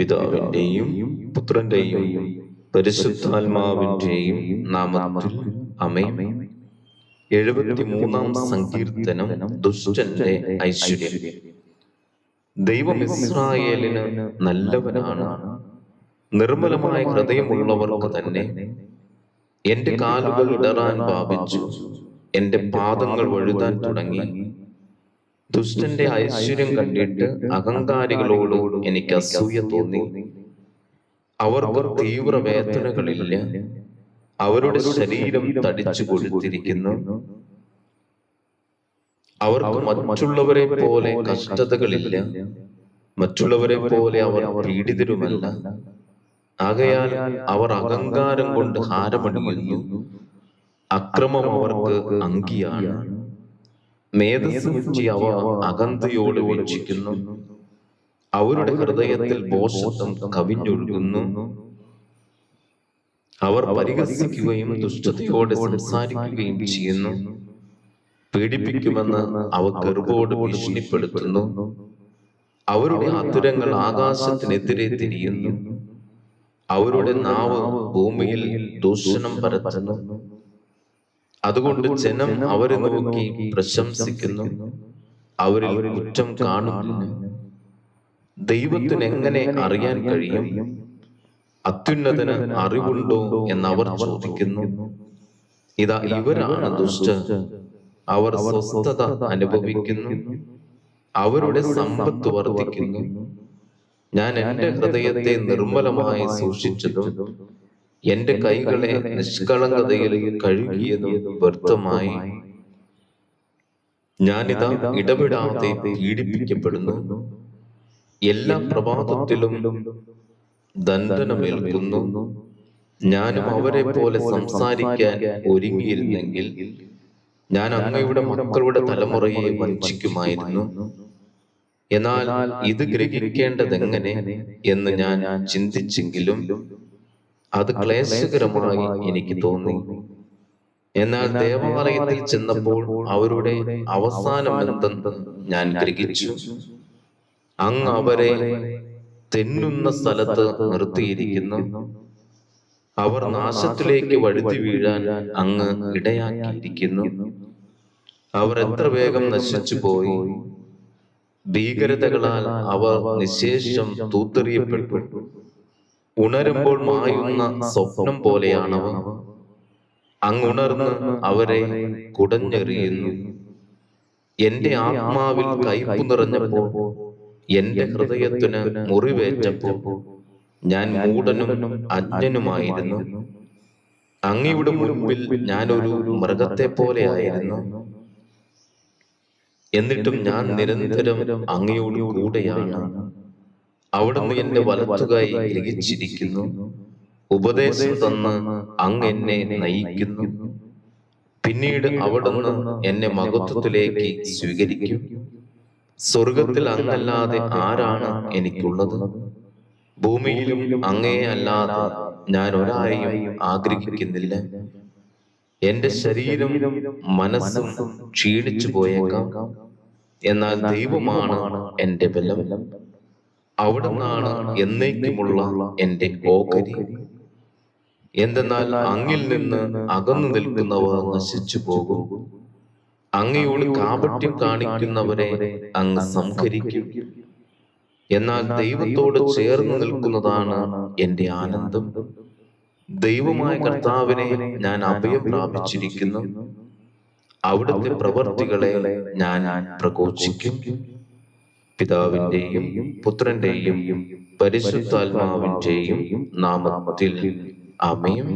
പിതാവിന്റെയും പുത്രന്റെയും പരിശുദ്ധാത്മാവിന്റെയും നാമത്തിൽ ആമേൻ. 73-ാം സങ്കീർത്തനം. ദുഷ്ടന്റെ ഐശ്വര്യം. ദൈവം ഇസ്രായേലിന് നല്ലവനാണ്, നിർമ്മലമായ ഹൃദയമുള്ളവർക്ക് തന്നെ. എന്റെ കാലുകൾ ഇടറാൻ ഭാവിച്ചു, എന്റെ പാദങ്ങൾ വഴുതാൻ തുടങ്ങി. ദുഷ്ടന്റെ ഐശ്വര്യം കണ്ടിട്ട് അഹങ്കാരികളോട് എനിക്ക് അസൂയ തോന്നി. അവർക്ക് തീവ്ര വേദനകളില്ല, അവരുടെ ശരീരം തടിച്ചു കൊഴുത്തിരിക്കുന്നു. അവർക്ക് മറ്റുള്ളവരെ പോലെ കഷ്ടതകളില്ല, മറ്റുള്ളവരെ പോലെ അവർ പീഡിതരുമല്ല. ആകയാൽ അവർ അഹങ്കാരം കൊണ്ട് ഹാരമണിയുന്നു, അക്രമം അവർക്ക് അങ്കിയാണ്. മേധസ്സുറ്റി അവ അകന്തയോട് വീക്ഷിക്കുന്നു, അവരുടെ ഹൃദയത്തിൽ ഭോഷത്വം കവിഞ്ഞൊഴുകുന്നു. അവർ പരിഹസിക്കുകയും ദുഷ്ടതയോടെ സംസാരിക്കുകയും ചെയ്യുന്നു. പീഡിപ്പിക്കുമെന്ന് അവ ഗർവോട് ഭീഷണിപ്പെടുത്തുന്നു. അവരുടെ അധരങ്ങൾ ആകാശത്തിനെതിരെ തിരിയുന്നു, അവരുടെ നാവ് ഭൂമിയിൽ ദൂഷണം പരത്തുന്നു. അതുകൊണ്ട് ജനം അവരെ നോക്കി പ്രശംസിക്കുന്നു, അവരിൽ കുറ്റം കാണുന്നില്ല. ദൈവത്തിന് എങ്ങനെ അറിയാൻ കഴിയും? അത്യുന്നതന് അറിവുണ്ടോ എന്നവർ ചോദിക്കുന്നു. ഇതാ ഇവരാണ് ദുഷ്ടർ, അവർ സ്വസ്ഥത അനുഭവിക്കുന്നു, അവരുടെ സമ്പത്ത് വർദ്ധിക്കുന്നു. ഞാൻ എന്റെ ഹൃദയത്തെ നിർമ്മലമായി സൂക്ഷിച്ചതും എന്റെ കൈകളെ നിഷ്കളങ്കതയിൽ കഴുകിയതും വ്യർത്ഥമായി. ഞാനിതാ ഇടപെടാതെ പീഡിപ്പിക്കപ്പെടുന്നു, എല്ലാ പ്രഭാതത്തിലും ദണ്ഡനമേൽക്കുന്നു. ഞാനും അവരെ പോലെ സംസാരിക്കാൻ ഒരുങ്ങിയിരുന്നെങ്കിൽ ഞാൻ അങ്ങയുടെ മക്കളുടെ തലമുറയെ വഞ്ചിക്കുമായിരുന്നു. എന്നാൽ ഇത് ഗ്രഹിക്കേണ്ടതെങ്ങനെ എന്ന് ഞാൻ ചിന്തിച്ചെങ്കിലും അത് ക്ലേശകരമായി എനിക്ക് തോന്നി. എന്നാൽ ദേവാലയത്തിൽ ചെന്നപ്പോൾ അവരുടെ അവസാനം എന്തെന്ന് ഞാൻ ഗ്രഹിച്ചു. അങ്ങ് അവരെ തെന്നുന്ന സ്ഥലത്ത് നിർത്തിയിരിക്കുന്നു, അവർ നാശത്തിലേക്ക് വഴുതി വീഴാൻ അങ്ങ് ഇടയാക്കിയിരിക്കുന്നു. അവർ എത്ര വേഗം നശിച്ചു പോയി, ഭീകരതകളാൽ അവർ നിശേഷം തൂത്തെറിയപ്പെട്ടു. ഉണരുമ്പോൾ മായുന്ന സ്വപ്നം പോലെയാണവ. അങ്ങുണർന്ന് അവരെ കുടഞ്ഞെറിയുന്നു. എന്റെ ആത്മാവിൽ കയ്പു നിറഞ്ഞപ്പോൾ, എന്റെ ഹൃദയത്തിന് മുറിവേറ്റപ്പോൾ ഞാൻ മൂഢനും അജ്ഞനുമായിരുന്നു. അങ്ങയുടെ മുൻപിൽ ഞാനൊരു മൃഗത്തെ പോലെ ആയിരുന്നു. എന്നിട്ടും ഞാൻ നിരന്തരം അങ്ങയോട് കൂടെയാണ്. അവിടുന്ന് എന്റെ വലത്തുകൈ ഗ്രഹിച്ചിരിക്കുന്നു, ഉപദേശം തന്ന് അങ്ങ് എന്നെ നയിക്കുന്നു. പിന്നീട് അവിടുന്ന് എന്നെ മഹത്വത്തിലേക്ക് സ്വീകരിക്കും. സ്വർഗത്തിൽ അങ്ങല്ലാതെ ആരാണ് എനിക്കുള്ളത്? ഭൂമിയിലും അങ്ങയെ അല്ലാതെ ഞാൻ ഒരായെയും ആഗ്രഹിക്കുന്നില്ല. എന്റെ ശരീരം മനസ്സും ക്ഷീണിച്ചു പോയേക്കാം, എന്നാൽ ദൈവമാണ് എന്റെ ബലം. അവിടുന്നാണ് എന്നേക്കുമുള്ള എന്റെ ഓഹരി. എന്തെന്നാൽ അങ്ങിൽ നിന്ന് അകന്നു നിൽക്കുന്നവർ നശിച്ചു പോകും, അങ്ങയോട് കാപട്യം കാണിക്കുന്നവരെ അങ്ങ് സംഹരിക്കും. എന്നാൽ ദൈവത്തോട് ചേർന്ന് നിൽക്കുന്നതാണ് എന്റെ ആനന്ദം. ദൈവമായ കർത്താവിനെ ഞാൻ അഭയം പ്രാപിച്ചിരിക്കുന്നു, അവിടുത്തെ പ്രവൃത്തികളെ ഞാൻ പ്രഘോഷിക്കും. പിതാവിന്റെയും പുത്രന്റെയും പരിശുദ്ധാത്മാവിന്റെയും നാമത്തിൽ ആമേൻ.